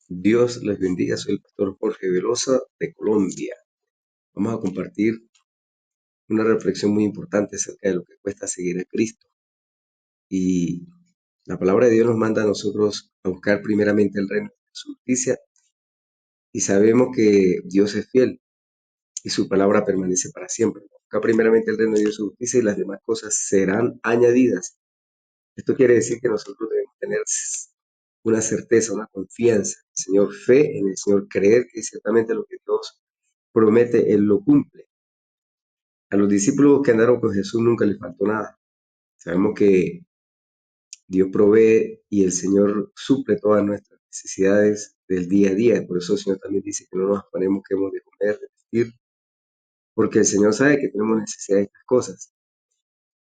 Dios les bendiga, soy el pastor Jorge Velosa de Colombia. Vamos a compartir una reflexión muy importante acerca de lo que cuesta seguir a Cristo. Y la palabra de Dios nos manda a nosotros a buscar primeramente el reino de su justicia y sabemos que Dios es fiel y su palabra permanece para siempre. Buscar primeramente el reino de Dios y su justicia y las demás cosas serán añadidas. Esto quiere decir que nosotros debemos tener una certeza, una confianza en el Señor, fe en el Señor, creer que ciertamente lo que Dios promete, Él lo cumple. A los discípulos que andaron con Jesús nunca les faltó nada. Sabemos que Dios provee y el Señor suple todas nuestras necesidades del día a día. Por eso el Señor también dice que no nos afanemos que hemos de comer, de vestir, porque el Señor sabe que tenemos necesidad de estas cosas.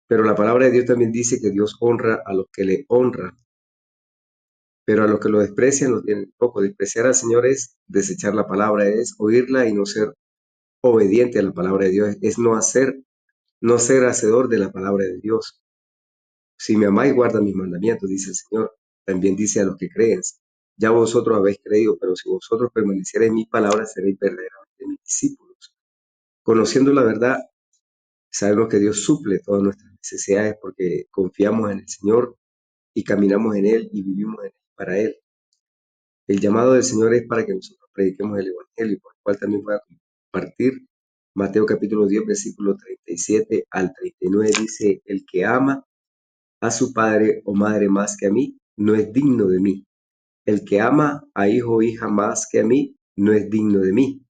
Pero la palabra de Dios también dice que Dios honra a los que le honran, pero a los que lo desprecian lo tienen poco. Despreciar al Señor es desechar la palabra, es oírla y no ser obediente a la palabra de Dios, es no ser hacedor de la palabra de Dios. Si me amáis, guarda mis mandamientos, dice el Señor. También dice a los que creen, ya vosotros habéis creído, pero si vosotros permaneciereis en mis palabras, seréis verdaderamente mis discípulos. Conociendo la verdad, sabemos que Dios suple todas nuestras necesidades porque confiamos en el Señor y caminamos en Él y vivimos en Él para Él. El llamado del Señor es para que nosotros prediquemos el Evangelio, por el cual también voy a compartir. Mateo capítulo 10, versículo 37 al 39 dice, el que ama a su padre o madre más que a mí, no es digno de mí. El que ama a hijo o hija más que a mí, no es digno de mí.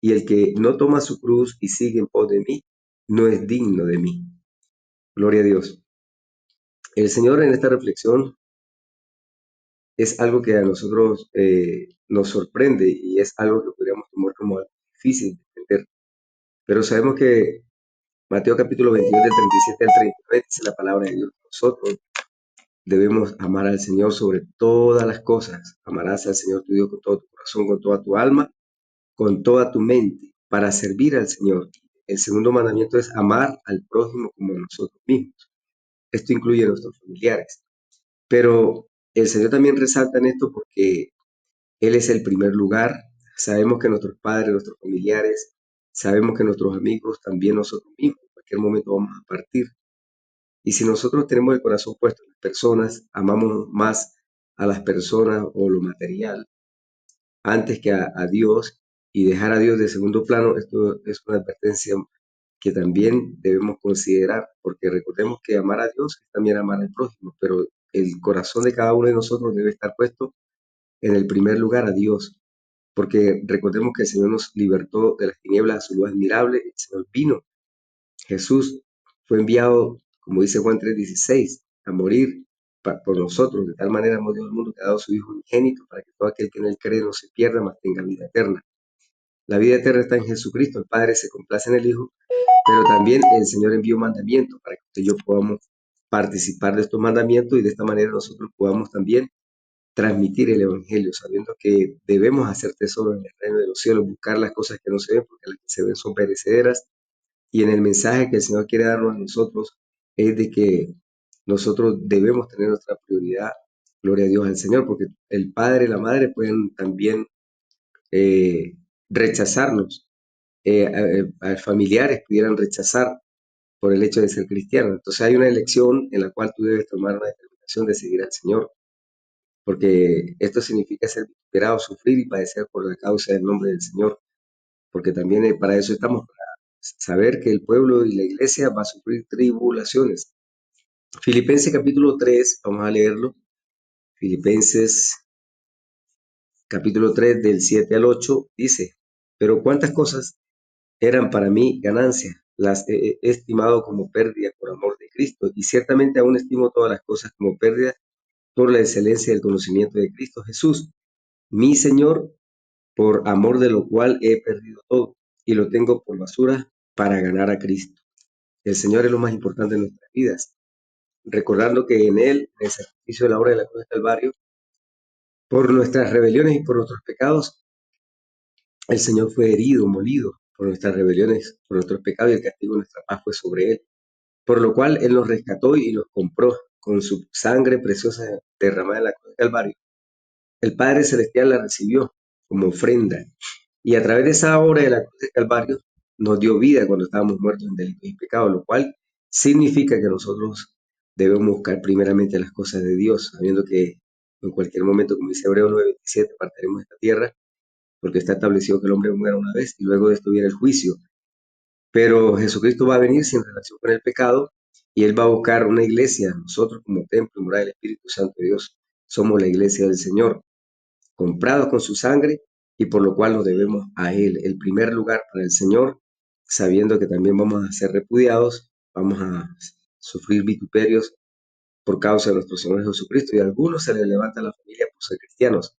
Y el que no toma su cruz y sigue en pos de mí, no es digno de mí. Gloria a Dios. El Señor en esta reflexión es algo que a nosotros nos sorprende y es algo que podríamos tomar como algo difícil de entender. Pero sabemos que Mateo capítulo 22 del 37 al 39 dice la palabra de Dios. Nosotros debemos amar al Señor sobre todas las cosas. Amarás al Señor tu Dios con todo tu corazón, con toda tu alma, con toda tu mente, para servir al Señor. El segundo mandamiento es amar al prójimo como a nosotros mismos. Esto incluye a nuestros familiares. Pero el Señor también resalta en esto porque Él es el primer lugar. Sabemos que nuestros padres, nuestros familiares, sabemos que nuestros amigos, también nosotros mismos, en cualquier momento vamos a partir. Y si nosotros tenemos el corazón puesto en las personas, amamos más a las personas o lo material antes que a Dios y dejar a Dios de segundo plano, esto es una advertencia que también debemos considerar, porque recordemos que amar a Dios es también amar al prójimo, pero el corazón de cada uno de nosotros debe estar puesto en el primer lugar a Dios, porque recordemos que el Señor nos libertó de las tinieblas a su luz admirable, el Señor vino, Jesús fue enviado, como dice Juan 3:16, a morir por nosotros. De tal manera amó Dios al mundo que ha dado a su Hijo unigénito para que todo aquel que en él cree no se pierda, mas tenga vida eterna. La vida eterna está en Jesucristo. El Padre se complace en el Hijo, pero también el Señor envió mandamientos para que usted y yo podamos participar de estos mandamientos y de esta manera nosotros podamos también transmitir el Evangelio, sabiendo que debemos hacer tesoro en el reino de los cielos, buscar las cosas que no se ven, porque las que se ven son perecederas. Y en el mensaje que el Señor quiere darnos a nosotros es de que nosotros debemos tener nuestra prioridad, gloria a Dios al Señor, porque el padre y la madre pueden también eh, rechazarnos, a familiares pudieran rechazar por el hecho de ser cristiano. Entonces hay una elección en la cual tú debes tomar una determinación de seguir al Señor, porque esto significa ser esperado, sufrir y padecer por la causa del nombre del Señor, porque también para eso estamos, saber que el pueblo y la iglesia va a sufrir tribulaciones. Filipenses capítulo 3, vamos a leerlo. Filipenses capítulo 3 del 7 al 8 dice, pero cuántas cosas eran para mí ganancia, las he estimado como pérdida por amor de Cristo, y ciertamente aún estimo todas las cosas como pérdida por la excelencia del conocimiento de Cristo Jesús, mi Señor, por amor de lo cual he perdido todo, y lo tengo por basura para ganar a Cristo. El Señor es lo más importante en nuestras vidas, recordando que en Él, en el sacrificio de la obra de la cruz del Calvario, por nuestras rebeliones y por nuestros pecados, el Señor fue herido, molido por nuestras rebeliones, por nuestros pecados, y el castigo de nuestra paz fue sobre Él. Por lo cual Él nos rescató y nos compró con su sangre preciosa derramada en la cruz del Calvario. el Padre Celestial la recibió como ofrenda. Y a través de esa obra de la cruz del Calvario nos dio vida cuando estábamos muertos en delitos y pecados, lo cual significa que nosotros debemos buscar primeramente las cosas de Dios, sabiendo que en cualquier momento, como dice Hebreos 9:27, partiremos de esta tierra, porque está establecido que el hombre muera una vez y luego de esto viene el juicio. Pero Jesucristo va a venir sin relación con el pecado y Él va a buscar una iglesia. Nosotros como templo y morada del Espíritu Santo de Dios somos la iglesia del Señor, comprados con su sangre y por lo cual nos debemos a Él. El primer lugar para el Señor, sabiendo que también vamos a ser repudiados, vamos a sufrir vituperios por causa de nuestro Señor Jesucristo y a algunos se les levanta la familia por ser cristianos.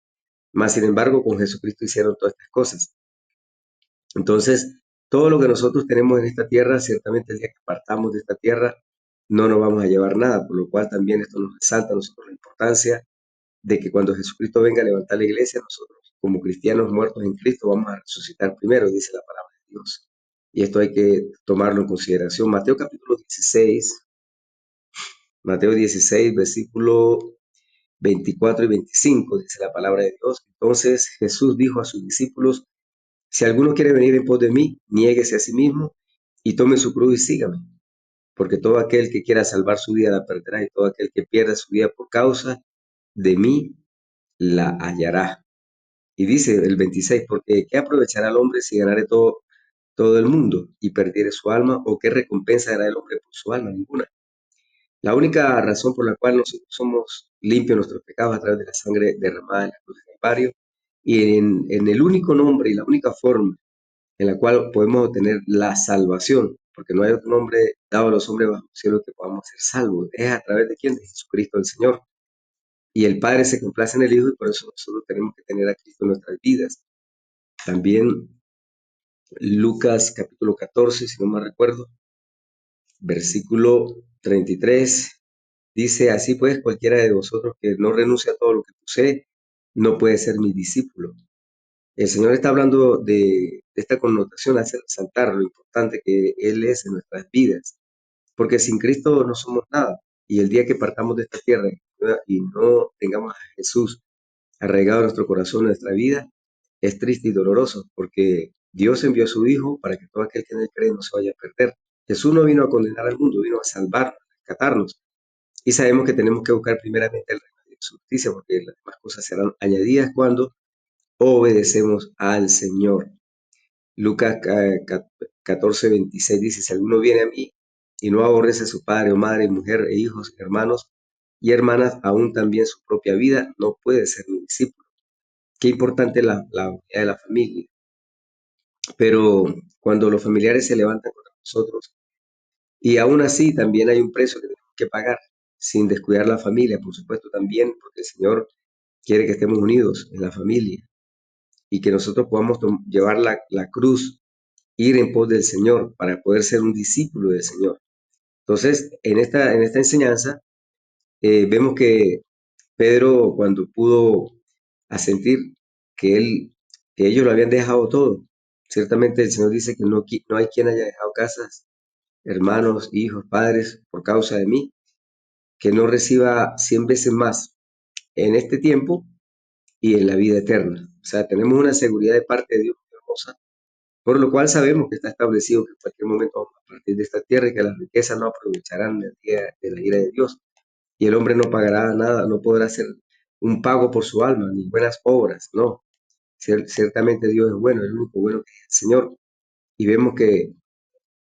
Más sin embargo, con Jesucristo hicieron todas estas cosas. Entonces, todo lo que nosotros tenemos en esta tierra, ciertamente el día que partamos de esta tierra, no nos vamos a llevar nada, por lo cual también esto nos resalta a nosotros la importancia de que cuando Jesucristo venga a levantar la iglesia, nosotros como cristianos muertos en Cristo vamos a resucitar primero, dice la palabra de Dios. Y esto hay que tomarlo en consideración. Mateo 16, versículo 24 y 25, dice la palabra de Dios. Entonces Jesús dijo a sus discípulos: si alguno quiere venir en pos de mí, niéguese a sí mismo y tome su cruz y sígame. Porque todo aquel que quiera salvar su vida la perderá, y todo aquel que pierda su vida por causa de mí la hallará. Y dice el 26, porque ¿qué aprovechará el hombre si ganare todo el mundo y perdiere su alma? ¿O qué recompensa dará el hombre por su alma? Ninguna. La única razón por la cual nosotros somos limpios de nuestros pecados a través de la sangre derramada en la cruz del Calvario, y en el único nombre y la única forma en la cual podemos obtener la salvación, porque no hay otro nombre dado a los hombres bajo el cielo que podamos ser salvos. Es a través de quién, de Jesucristo el Señor. Y el Padre se complace en el Hijo y por eso nosotros tenemos que tener a Cristo en nuestras vidas. También Lucas capítulo 14, si no me recuerdo, versículo 33, dice: así pues, cualquiera de vosotros que no renuncia a todo lo que posee, no puede ser mi discípulo. El Señor está hablando de esta connotación, hace resaltar lo importante que Él es en nuestras vidas, porque sin Cristo no somos nada. Y el día que partamos de esta tierra y no tengamos a Jesús arraigado en nuestro corazón, en nuestra vida, es triste y doloroso, porque Dios envió a su Hijo para que todo aquel que en él cree no se vaya a perder. Jesús no vino a condenar al mundo, vino a salvarnos, a rescatarnos. Y sabemos que tenemos que buscar primeramente el reino de su justicia, porque las demás cosas serán añadidas cuando obedecemos al Señor. Lucas 14:26 dice: si alguno viene a mí y no aborrece a su padre o madre, mujer e hijos, hermanos y hermanas, aún también su propia vida, no puede ser mi discípulo. Qué importante la unidad de la familia. Pero cuando los familiares se levantan contra nosotros, y aún así también hay un precio que tenemos que pagar, sin descuidar la familia, por supuesto también, porque el Señor quiere que estemos unidos en la familia y que nosotros podamos llevar la cruz, ir en pos del Señor para poder ser un discípulo del Señor. Entonces, en esta enseñanza, vemos que Pedro, cuando pudo asentir que que ellos lo habían dejado todo, ciertamente el Señor dice que no hay quien haya dejado casas, hermanos, hijos, padres, por causa de mí, que no reciba 100 veces más en este tiempo y en la vida eterna. O sea, tenemos una seguridad de parte de Dios hermosa, por lo cual sabemos que está establecido que en cualquier momento vamos a partir de esta tierra y que las riquezas no aprovecharán el día de la ira de Dios. Y el hombre no pagará nada, no podrá hacer un pago por su alma, ni buenas obras, no. Ciertamente Dios es bueno, el único bueno que es el Señor. Y vemos que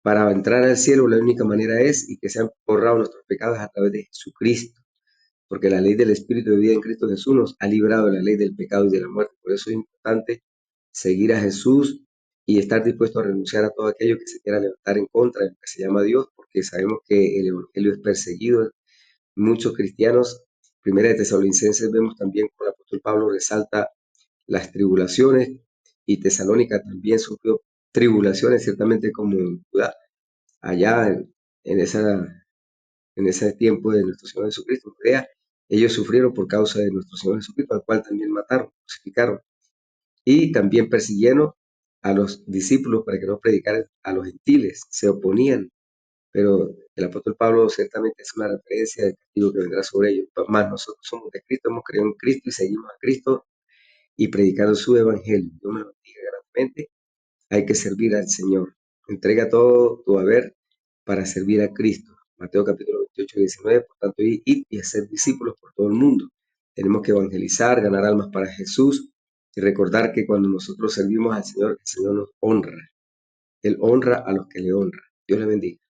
para entrar al cielo la única manera es y que se han borrado nuestros pecados a través de Jesucristo, porque la ley del Espíritu de vida en Cristo Jesús nos ha librado de la ley del pecado y de la muerte. Por eso es importante seguir a Jesús y estar dispuesto a renunciar a todo aquello que se quiera levantar en contra de lo que se llama Dios, porque sabemos que el Evangelio es perseguido. Muchos cristianos, primera de Tesalonicenses, vemos también como el apóstol Pablo resalta las tribulaciones, y Tesalónica también sufrió tribulaciones, ciertamente como Judá, allá en, esa, en ese tiempo de nuestro Señor Jesucristo, Judea, ellos sufrieron por causa de nuestro Señor Jesucristo, al cual también mataron, crucificaron, y también persiguieron a los discípulos para que no predicaran a los gentiles, se oponían pero el apóstol Pablo ciertamente es una referencia del castigo que vendrá sobre ellos. Más nosotros somos de Cristo, hemos creído en Cristo y seguimos a Cristo y predicando su evangelio. Dios me lo bendiga grandemente. Hay que servir al Señor. Entrega todo tu haber para servir a Cristo. Mateo capítulo 28, 19. Por tanto, id y hacer discípulos por todo el mundo. Tenemos que evangelizar, ganar almas para Jesús y recordar que cuando nosotros servimos al Señor, el Señor nos honra. Él honra a los que le honran. Dios le bendiga.